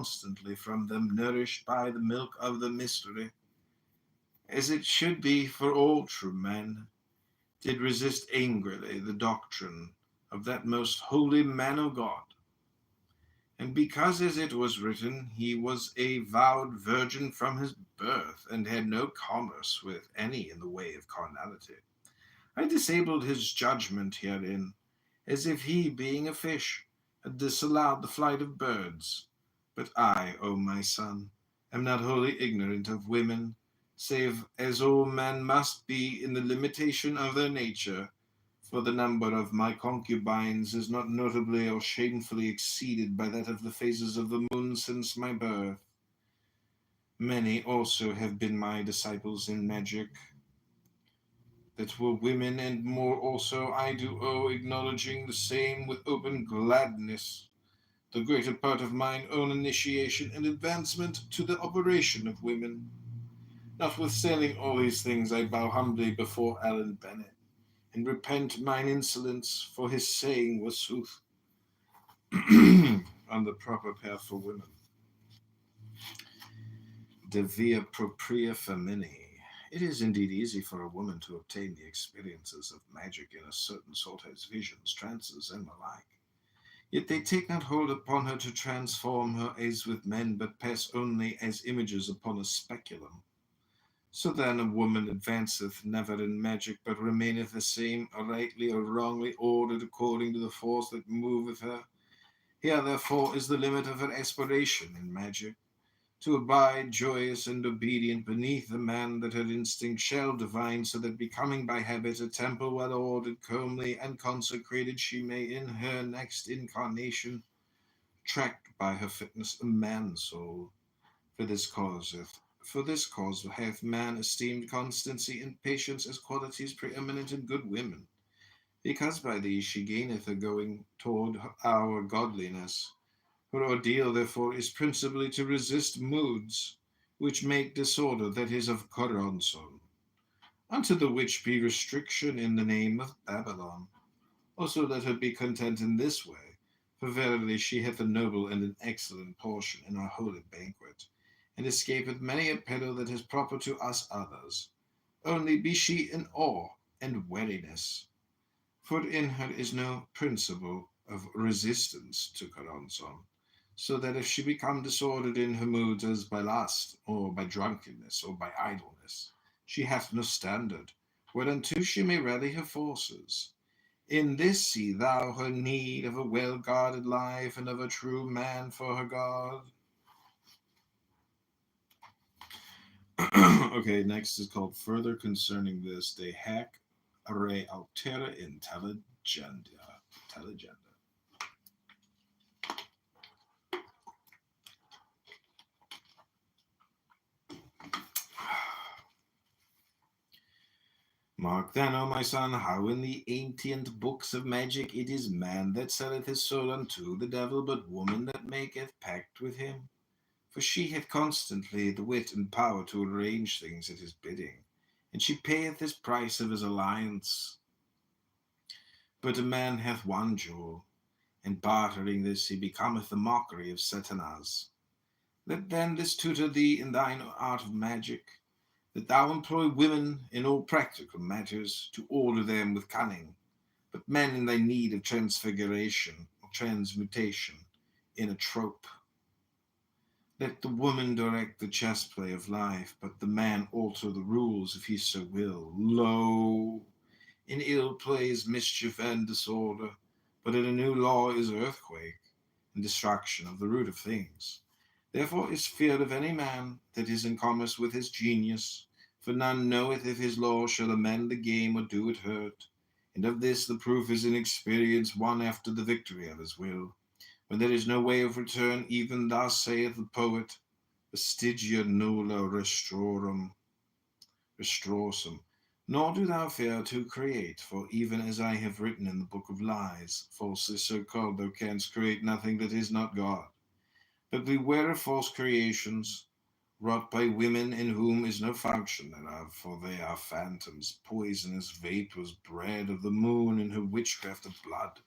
constantly from them, nourished by the milk of the mystery, as it should be for all true men, did resist angrily the doctrine of that most holy man of God. And because, as it was written, he was a vowed virgin from his birth, and had no commerce with any in the way of carnality, I disabled his judgment herein, as if he, being a fish, had disallowed the flight of birds. But I, O my son, am not wholly ignorant of women, save as all men must be in the limitation of their nature, for the number of my concubines is not notably or shamefully exceeded by that of the phases of the moon since my birth. Many also have been my disciples in magic, that were women, and more also I do owe, acknowledging the same with open gladness, the greater part of mine own initiation and advancement to the operation of women. Notwithstanding all these things, I bow humbly before Alan Bennett, and repent mine insolence, for his saying was sooth, on the proper path for women. De via propria femini. It is indeed easy for a woman to obtain the experiences of magic in a certain sort as visions, trances, and the like. Yet they take not hold upon her to transform her as with men, but pass only as images upon a speculum. So then a woman advanceth never in magic, but remaineth the same, rightly or wrongly ordered according to the force that moveth her. Here therefore is the limit of her aspiration in magic, to abide joyous and obedient beneath the man that her instinct shall divine, so that becoming by habit a temple well ordered, comely, and consecrated, she may in her next incarnation attract by her fitness a man's soul. For this cause hath man esteemed constancy and patience as qualities preeminent in good women, because by these she gaineth a going toward our godliness. Her ordeal, therefore, is principally to resist moods which make disorder, that is, of Coronson, unto the which be restriction in the name of Babylon. Also let her be content in this way, for verily she hath a noble and an excellent portion in our holy banquet, and escapeth many a peril that is proper to us others. Only be she in awe and wariness, for in her is no principle of resistance to Coronson, so that if she become disordered in her moods as by lust, or by drunkenness, or by idleness, she hath no standard, whereunto she may rally her forces. In this see thou her need of a well-guarded life, and of a true man for her God. Okay, next is called Further Concerning This, De Hac Re Altera Intelligenda. Mark then, O my son, how in the ancient books of magic it is man that selleth his soul unto the devil, but woman that maketh pact with him. For she hath constantly the wit and power to arrange things at his bidding, and she payeth his price of his alliance. But a man hath one jewel, and bartering this he becometh the mockery of Satanas. Let then this tutor thee in thine art of magic, that thou employ women in all practical matters, to order them with cunning, but men in thy need of transfiguration or transmutation in a trope. Let the woman direct the chess play of life, but the man alter the rules if he so will. Lo, in ill play is mischief and disorder, but in a new law is earthquake and destruction of the root of things. Therefore is fear of any man that is in commerce with his genius, for none knoweth if his law shall amend the game or do it hurt. And of this the proof is in experience won after the victory of his will. When there is no way of return, even thus saith the poet, vestigia nulla restrorsum. Nor do thou fear to create, for even as I have written in the book of lies, falsely so called, thou canst create nothing that is not God. But beware of false creations, wrought by women in whom is no function thereof, for they are phantoms, poisonous vapours bred of the moon in her witchcraft of blood.